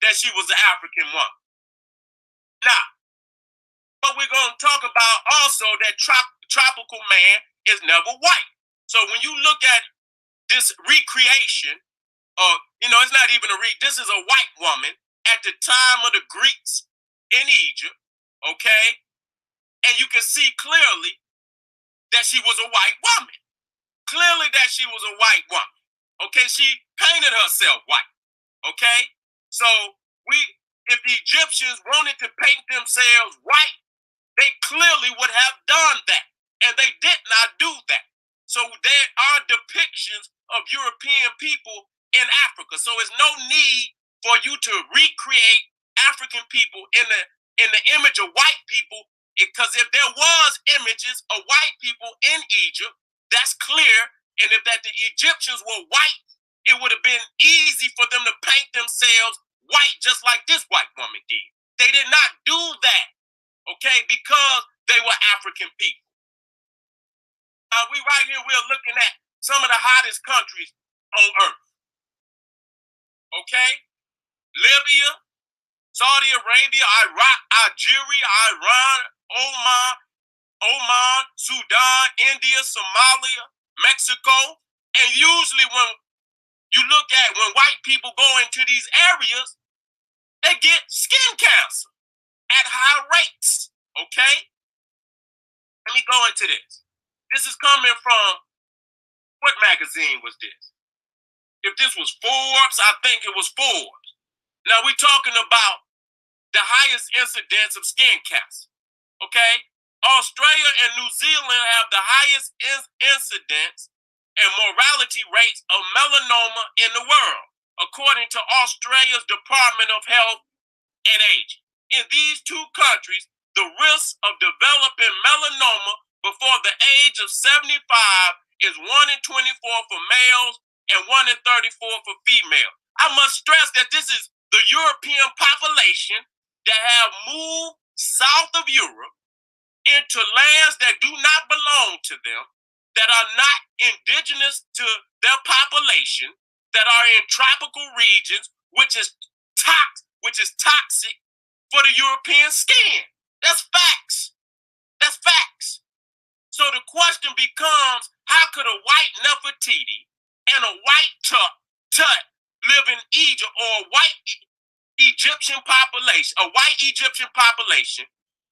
that she was an African woman. Now, but we're going to talk about also that tropical man is never white. So when you look at this recreation, or it's not even this is a white woman at the time of the Greeks in Egypt, okay? And you can see clearly that she was a white woman. Clearly that she was a white woman. Okay, she painted herself white. Okay? So if the Egyptians wanted to paint themselves white, they clearly would have done that. And they did not do that. So there are depictions of European people in Africa. So it's no need for you to recreate African people in the image of white people, because if there was images of white people in Egypt, that's clear. And if that the Egyptians were white, it would have been easy for them to paint themselves white, just like this white woman did. They did not do that, okay, because they were African people. Right here, we're looking at some of the hottest countries on earth. Okay? Libya, Saudi Arabia, Iraq, Algeria, Iran, Oman, Sudan, India, Somalia, Mexico. And usually when you look at when white people go into these areas, they get skin cancer at high rates. Okay? Let me go into this. This is coming from, what magazine was this? If this was Forbes, I think it was Forbes. Now we're talking about the highest incidence of skin cancer. Okay? Australia and New Zealand have the highest incidence and mortality rates of melanoma in the world, according to Australia's Department of Health and Aging. In these two countries, the risk of developing melanoma before the age of 75 is 1 in 24 for males and 1 in 34 for females. I must stress that this is the European population that have moved south of Europe into lands that do not belong to them, that are not indigenous to their population, that are in tropical regions, which is toxic for the European skin. That's facts. That's facts. So the question becomes, how could a white Nefertiti and a white Tut live in Egypt, or a white Egyptian population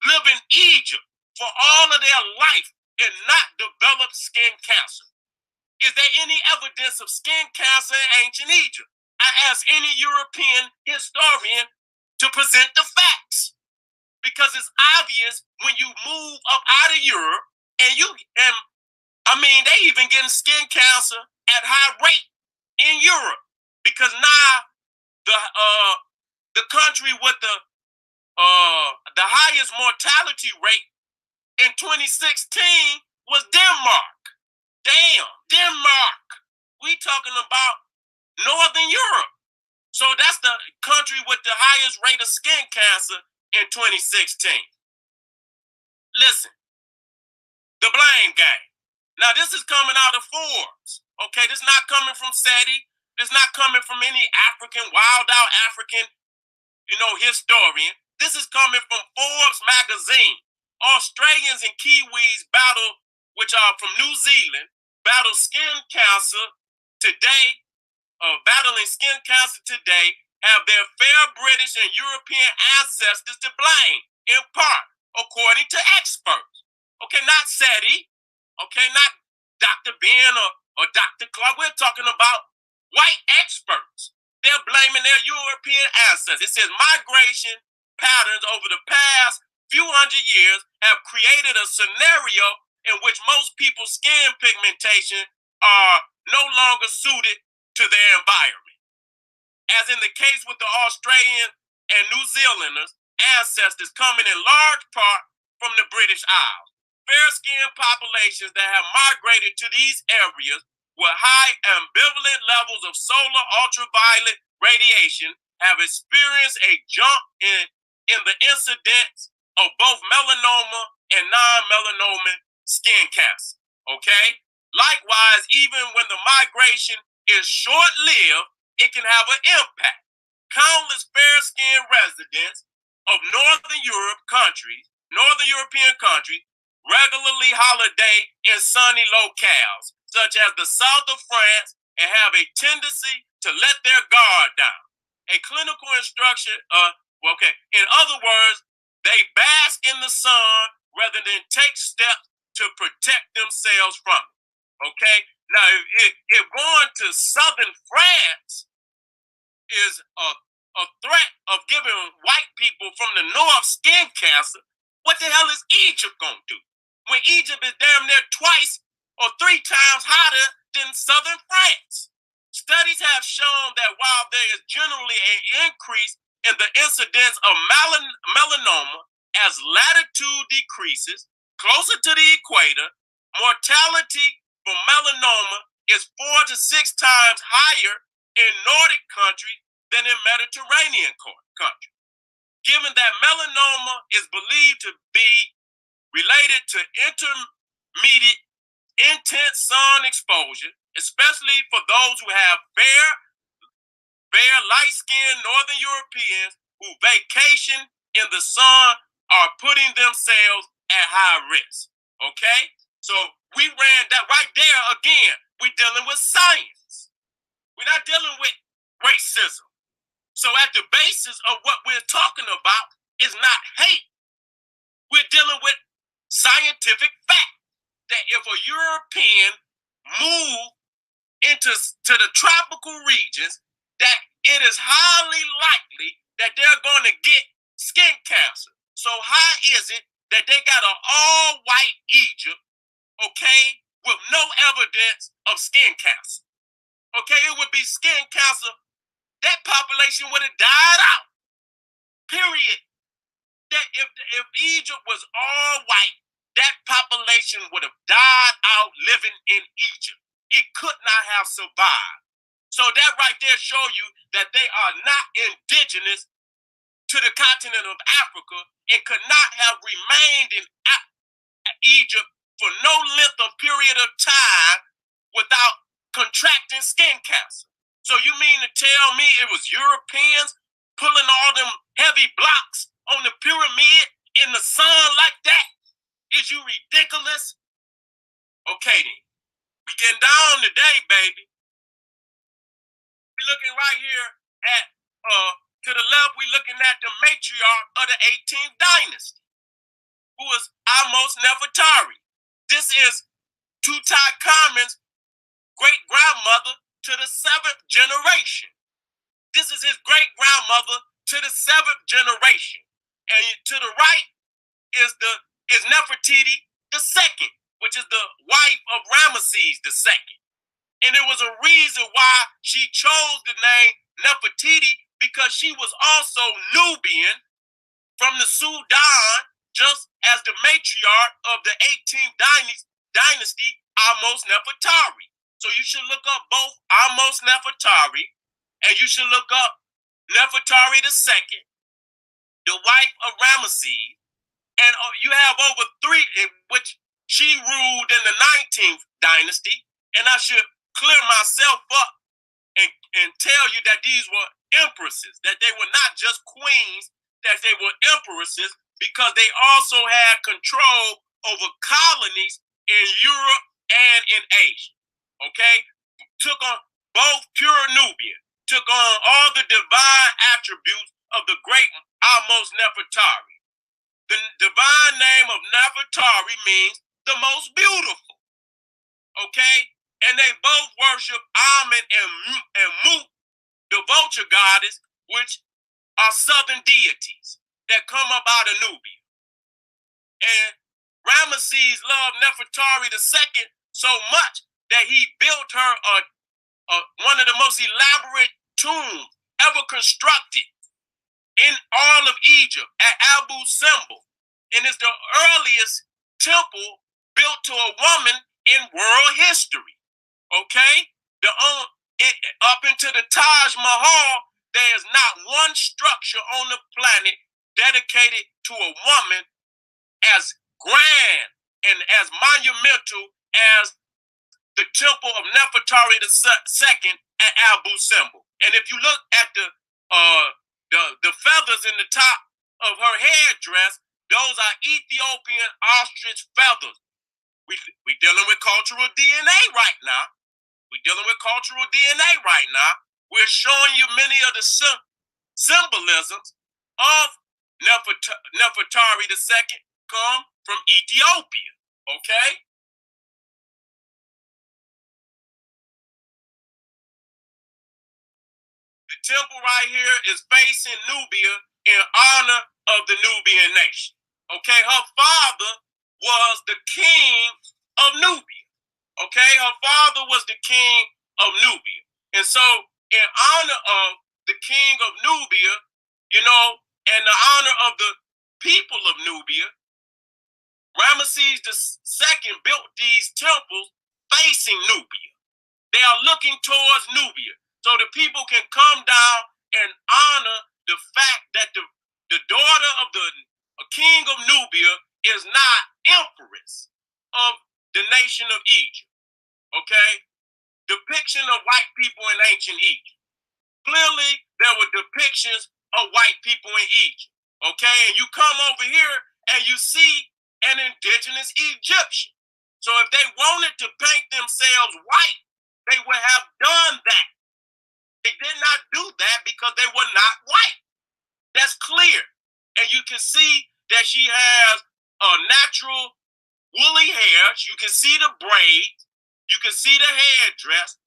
live in Egypt for all of their life and not develop skin cancer? Is there any evidence of skin cancer in ancient Egypt? I ask any European historian to present the facts, because it's obvious when you move up out of Europe and they even getting skin cancer at high rate in Europe, because now the country with the highest mortality rate in 2016 was Denmark. Damn, Denmark. We talking about Northern Europe. So that's the country with the highest rate of skin cancer in 2016. Listen, the blame game. Now this is coming out of Forbes. Okay, this is not coming from SETI. This is not coming from any wild out African, historian. This is coming from Forbes magazine. Australians and Kiwis which are from New Zealand, battle skin cancer today, battling skin cancer today, have their fair British and European ancestors to blame, in part, according to experts. Okay, not SETI, okay, not Dr. Ben or Dr. Clark. We're talking about white experts. They're blaming their European ancestors. It says migration patterns over the past few hundred years have created a scenario in which most people's skin pigmentation are no longer suited to their environment. As in the case with the Australian and New Zealanders, ancestors coming in large part from the British Isles. Fair-skinned populations that have migrated to these areas with high ambivalent levels of solar ultraviolet radiation have experienced a jump in the incidence of both melanoma and non-melanoma skin cancer. Okay? Likewise, even when the migration is short-lived, it can have an impact. Countless fair presidents of Northern European countries regularly holiday in sunny locales, such as the south of France, and have a tendency to let their guard down. A clinical instruction, in other words, they bask in the sun rather than take steps to protect themselves from it. Okay? Now, if going to southern France is a threat of giving white people from the north skin cancer, what the hell is Egypt going to do? When Egypt is damn near twice or 3 times hotter than southern France. Studies have shown that while there is generally an increase in the incidence of melanoma as latitude decreases closer to the equator, mortality for melanoma is 4 to 6 times higher in Nordic countries than in Mediterranean countries. Given that melanoma is believed to be related to intermediate intense sun exposure, especially for those who have bare, light-skinned Northern Europeans who vacation in the sun are putting themselves at high risk. Okay? So we ran that right there again. We're dealing with science. We're not dealing with racism. So at the basis of what we're talking about is not hate. We're dealing with scientific fact that if a European move into the tropical regions, that it is highly likely that they're going to get skin cancer. So how is it that they got an all-white Egypt, okay, with no evidence of skin cancer? Okay, it would be skin cancer. That population would have died out. Period. That if Egypt was all white, that population would have died out living in Egypt. It could not have survived. So that right there show you that they are not indigenous to the continent of Africa and could not have remained in Egypt for no length of period of time without contracting skin cancer. So you mean to tell me it was Europeans pulling all them heavy blocks on the pyramid in the sun like that? Is you ridiculous? Okay then. We getting down today, baby. We're looking right here at, to the left, we're looking at the matriarch of the 18th dynasty, who is Amos Nefertari. This is Tutankhamun's great-grandmother to the 7th generation. This is his great-grandmother to the 7th generation. And to the right is Nefertiti II, which is the wife of Ramesses II. And there was a reason why she chose the name Nefertiti, because she was also Nubian from the Sudan, just as the matriarch of the 18th dynasty, Amos Nefertari. So you should look up both Amos Nefertari, and you should look up Nefertari II, the wife of Ramesses. And you have over 3, which she ruled in the 19th dynasty. And I should clear myself up and tell you that these were empresses, that they were not just queens, that they were empresses, because they also had control over colonies in Europe and in Asia. Okay? Took on both pure Nubian, took on all the divine attributes of the great Amos Nefertari. The divine name of Nefertari means the most beautiful. Okay? And they both worship Amen and Mut, the vulture goddess, which are southern deities that come up out of Nubia. And Ramesses loved Nefertari II so much that he built her one of the most elaborate tombs ever constructed in all of Egypt at Abu Simbel. And it's the earliest temple built to a woman in world history. Okay? Up into the Taj Mahal, there is not one structure on the planet dedicated to a woman as grand and as monumental as the temple of Nefertari II at Abu Simbel. And if you look at the The feathers in the top of her headdress, those are Ethiopian ostrich feathers. We dealing with cultural DNA right now. We're dealing with cultural DNA right now. We're showing you many of the symbolisms of Nefertari II come from Ethiopia. Okay? The temple right here is facing Nubia in honor of the Nubian nation. Okay, her father was the king of Nubia. Okay, her father was the king of Nubia. And so, in honor of the king of Nubia, and the honor of the people of Nubia, Ramesses II built these temples facing Nubia. They are looking towards Nubia. So the people can come down and honor the fact that the daughter of the king of Nubia is not empress of the nation of Egypt. Okay? Depiction of white people in ancient Egypt. Clearly, there were depictions of white people in Egypt. Okay? And you come over here and you see an indigenous Egyptian. So if they wanted to paint themselves white, they would have done that. They did not do that because they were not white. That's clear. And you can see that she has a natural woolly hair. You can see the braids. You can see the headdress.